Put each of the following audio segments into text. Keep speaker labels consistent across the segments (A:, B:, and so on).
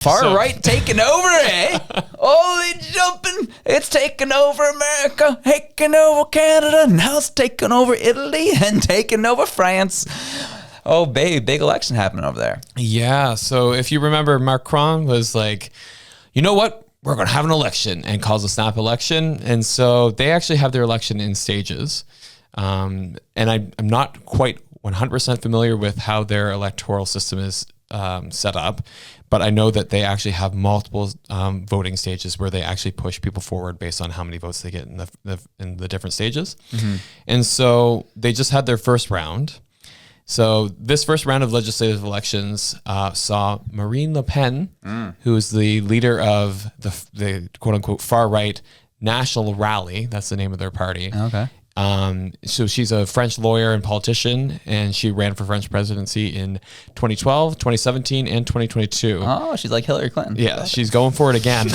A: Far right taking over, eh? Holy jumping. It's taking over America, taking over Canada, now it's taking over Italy and taking over France. Oh, babe, big election happening over there.
B: Yeah, so if you remember, Macron was like, you know what? We're going to have an election, and calls a snap election. And so they actually have their election in stages. And I'm not quite 100% familiar with how their electoral system is set up, but I know that they actually have multiple voting stages where they actually push people forward based on how many votes they get in the different stages. Mm-hmm. And so they just had their first round. So this first round of legislative elections saw Marine Le Pen, who is the leader of the quote unquote far right National Rally. That's the name of their party.
A: Okay.
B: So she's a French lawyer and politician, and she ran for French presidency in 2012, 2017, and 2022.
A: Oh, she's like Hillary Clinton.
B: Yeah, she's going for it again.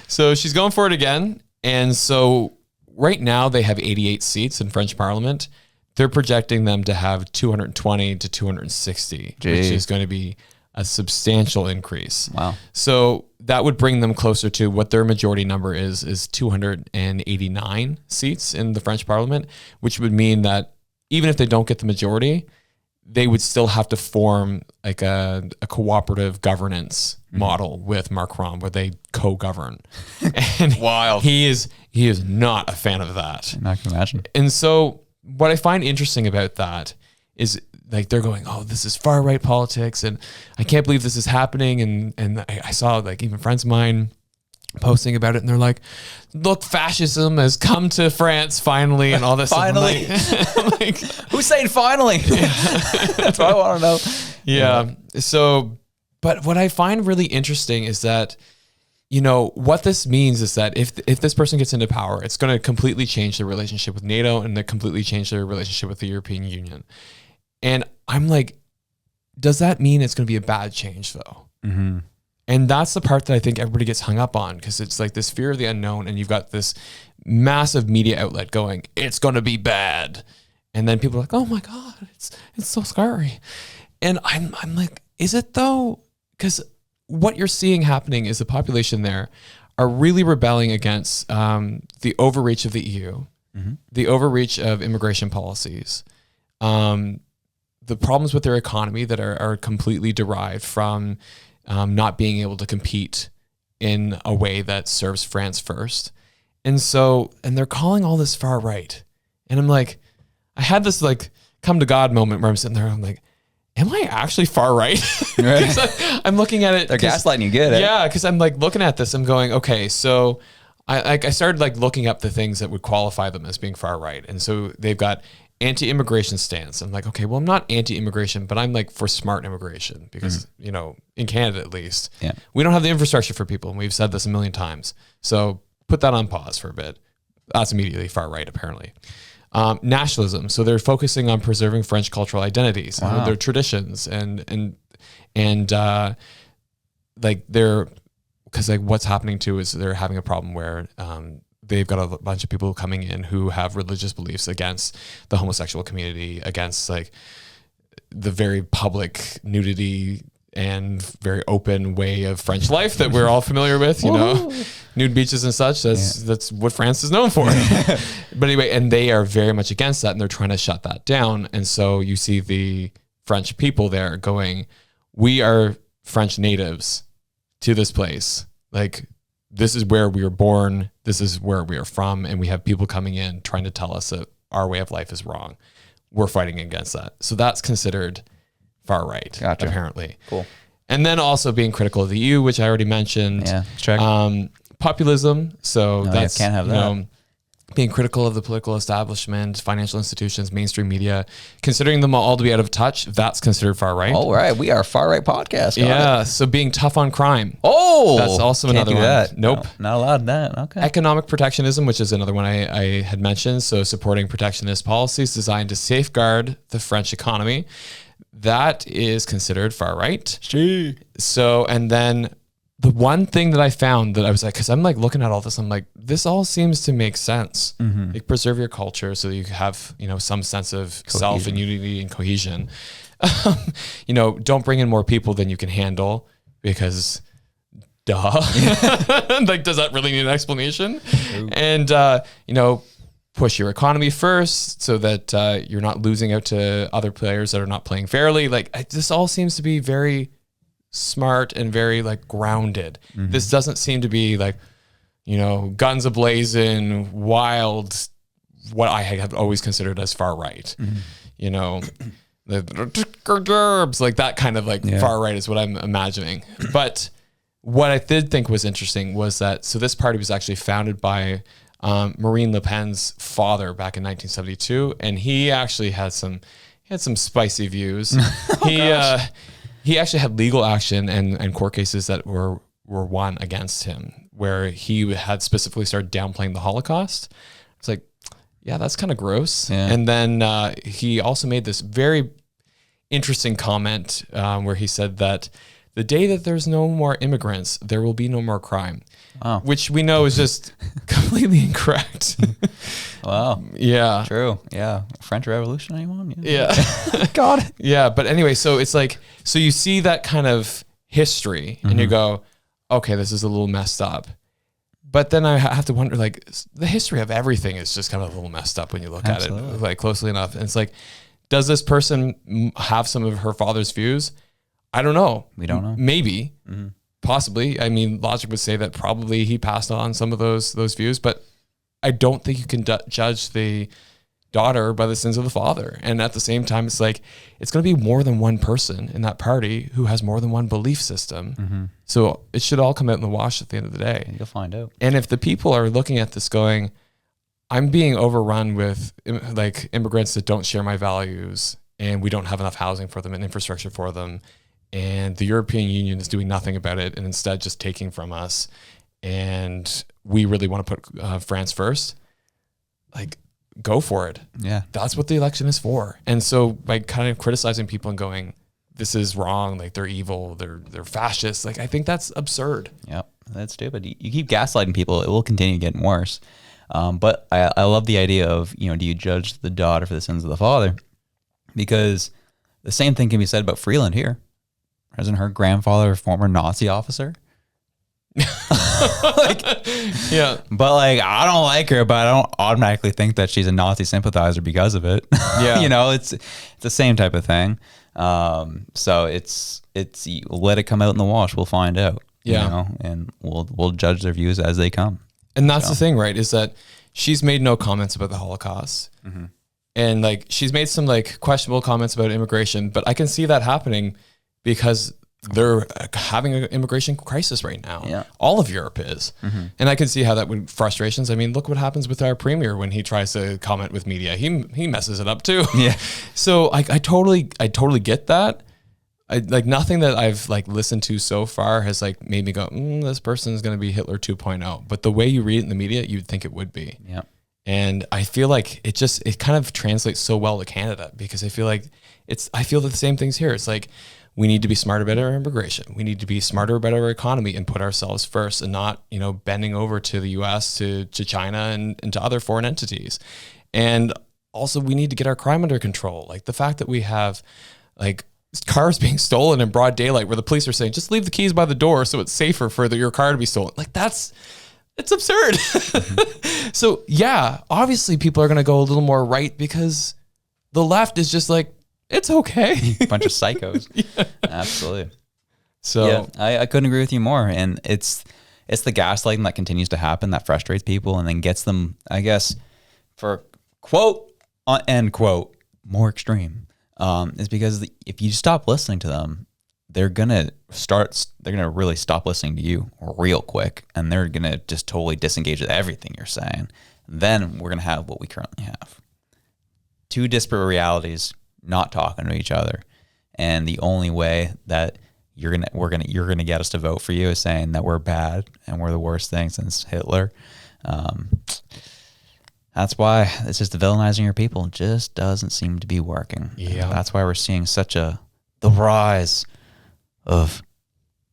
B: So she's going for it again. And so right now they have 88 seats in French Parliament. They're projecting them to have 220 to 260, which is going to be a substantial increase.
A: Wow.
B: So that would bring them closer to what their majority number is 289 seats in the French Parliament, which would mean that even if they don't get the majority, they would still have to form like a cooperative governance model with Macron where they co-govern. And
A: Wild.
B: He is not a fan of that.
A: I can imagine.
B: And so what I find interesting about that is like they're going, oh, this is far right politics, and I can't believe this is happening. And I saw like even friends of mine posting about it, and they're like, look, fascism has come to France finally, and all this.
A: Finally,
B: like,
A: who's saying finally? That's what I want to know.
B: Yeah. So, but what I find really interesting is that, you know, what this means is that if this person gets into power, it's going to completely change their relationship with NATO and completely change their relationship with the European Union. And I'm like, does that mean it's going to be a bad change though? Mm-hmm. And that's the part that I think everybody gets hung up on, because it's like this fear of the unknown, and you've got this massive media outlet going, it's going to be bad. And then people are like, oh my God, it's so scary. And I'm like, is it though? Because what you're seeing happening is the population there are really rebelling against the overreach of the EU, the overreach of immigration policies, the problems with their economy that are completely derived from not being able to compete in a way that serves France first. And so, and they're calling all this far right. And I'm like, I had this like come to God moment where I'm sitting there, I'm like, am I actually far right?
A: Right.
B: I'm looking at it.
A: They're gaslighting you good.
B: Yeah, because I'm like looking at this, I'm going, okay, so I started like looking up the things that would qualify them as being far right. And so they've got anti-immigration stance. I'm like, okay, well, I'm not anti-immigration, but I'm like for smart immigration because, you know, in Canada at least, we don't have the infrastructure for people. And we've said this a million times. So put that on pause for a bit. That's immediately far right, apparently. Nationalism. So they're focusing on preserving French cultural identities, their traditions, and like they're, because like what's happening too is they're having a problem where they've got a bunch of people coming in who have religious beliefs against the homosexual community, against like the very public nudity and very open way of French life that we're all familiar with, you know, nude beaches and such. That's what France is known for. But anyway, and they are very much against that, and they're trying to shut that down. And so you see the French people there going, we are French natives to this place. Like, this is where we were born. This is where we are from. And we have people coming in trying to tell us that our way of life is wrong. We're fighting against that. So that's considered far right, apparently.
A: Cool.
B: And then also being critical of the EU, which I already mentioned.
A: Yeah, check.
B: Populism. So that's,
A: can't have that.
B: You know, being critical of the political establishment, financial institutions, mainstream media, considering them all to be out of touch, that's considered far right.
A: All right. We are a far right podcast.
B: Yeah. So being tough on crime.
A: Oh,
B: that's also another one.
A: That.
B: Nope.
A: No, not allowed that. Okay.
B: Economic protectionism, which is another one I had mentioned. So supporting protectionist policies designed to safeguard the French economy. That is considered far right. So, and then the one thing that I found that I was like, because I'm like looking at all this, I'm like, this all seems to make sense. Like preserve your culture so you have, you know, some sense of self and unity and cohesion. You know, don't bring in more people than you can handle. because duh. Like, does that really need an explanation? And, push your economy first so that you're not losing out to other players that are not playing fairly. Like, this all seems to be very smart and very like grounded. This doesn't seem to be like, guns ablazing, wild, what I have always considered as far right. The like that kind of like far right is what I'm imagining. But what I did think was interesting was that, so this party was actually founded by Marine Le Pen's father back in 1972, and he actually had some spicy views. He actually had legal action and court cases that were won against him, where he had specifically started downplaying the Holocaust. It's like, yeah, that's kind of gross. Yeah. And then he also made this very interesting comment where he said that the day that there's no more immigrants, there will be no more crime. Wow. Which we know is just completely incorrect.
A: Wow.
B: Yeah.
A: True. Yeah. French Revolution, anyone?
B: Yeah.
A: God.
B: Yeah. But anyway, so it's like, so you see that kind of history and you go, okay, this is a little messed up. But then I have to wonder, like, the history of everything is just kind of a little messed up when you look at it like closely enough. And it's like, does this person have some of her father's views? I don't know.
A: We don't know.
B: Maybe. Possibly. I mean, logic would say that probably he passed on some of those views, but I don't think you can judge the daughter by the sins of the father. And at the same time, it's like, it's going to be more than one person in that party who has more than one belief system. So it should all come out in the wash at the end of the day.
A: You'll find out.
B: And if the people are looking at this going, I'm being overrun with like immigrants that don't share my values, and we don't have enough housing for them and infrastructure for them, and the European Union is doing nothing about it and instead just taking from us, and we really want to put France first, like, go for it.
A: Yeah.
B: That's what the election is for. And so by kind of criticizing people and going, this is wrong, like they're evil, they're fascists, like, I think that's absurd.
A: Yep. That's stupid. You keep gaslighting people, it will continue getting worse. But I love the idea of, do you judge the daughter for the sins of the father? Because the same thing can be said about Freeland here. Isn't her grandfather a former Nazi officer?
B: Yeah.
A: But like, I don't like her, but I don't automatically think that she's a Nazi sympathizer because of it.
B: Yeah.
A: It's the same type of thing. So it's let it come out in the wash. We'll find out.
B: Yeah.
A: And we'll judge their views as they come.
B: And that's the thing, right? Is that she's made no comments about the Holocaust. And like, she's made some like questionable comments about immigration, but I can see that happening because they're having an immigration crisis right now.
A: Yeah.
B: All of Europe is. And I can see how that would frustrations. I mean, look what happens with our premier when he tries to comment with media. He messes it up too.
A: Yeah.
B: So I totally get that. Like, nothing that I've like listened to so far has like made me go, this person is going to be Hitler 2.0. But the way you read it in the media, you'd think it would be.
A: Yeah.
B: And I feel like it kind of translates so well to Canada, because I feel like I feel that the same things here. It's like, we need to be smarter about our immigration. We need to be smarter about our economy and put ourselves first, and not, bending over to the US, to China and to other foreign entities. And also, we need to get our crime under control. Like, the fact that we have like cars being stolen in broad daylight, where the police are saying, just leave the keys by the door so it's safer for your car to be stolen. Like, it's absurd. So yeah, obviously people are going to go a little more right, because the left is just like, it's okay.
A: Bunch of psychos. Yeah. Absolutely.
B: So
A: yeah, I couldn't agree with you more. And it's the gaslighting that continues to happen that frustrates people and then gets them, I guess, for quote, end quote, more extreme. Is because if you stop listening to them, they're going to really stop listening to you real quick. And they're going to just totally disengage with everything you're saying. Then we're going to have what we currently have. Two disparate realities not talking to each other, and the only way that you're gonna get us to vote for you is saying that we're bad and we're the worst thing since Hitler. That's why it's just the villainizing your people just doesn't seem to be working.
B: Yeah,
A: that's why we're seeing the rise of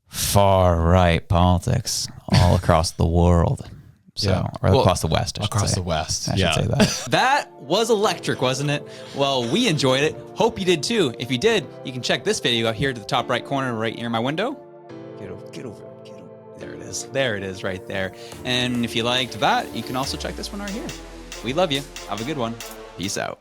A: far right politics all across the world. So, or across the West,
B: across the West.
A: I should say that. That was electric, wasn't it? Well, we enjoyed it. Hope you did too. If you did, you can check this video out here to the top right corner right near my window. Get over. There it is. There it is right there. And if you liked that, you can also check this one right here. We love you. Have a good one. Peace out.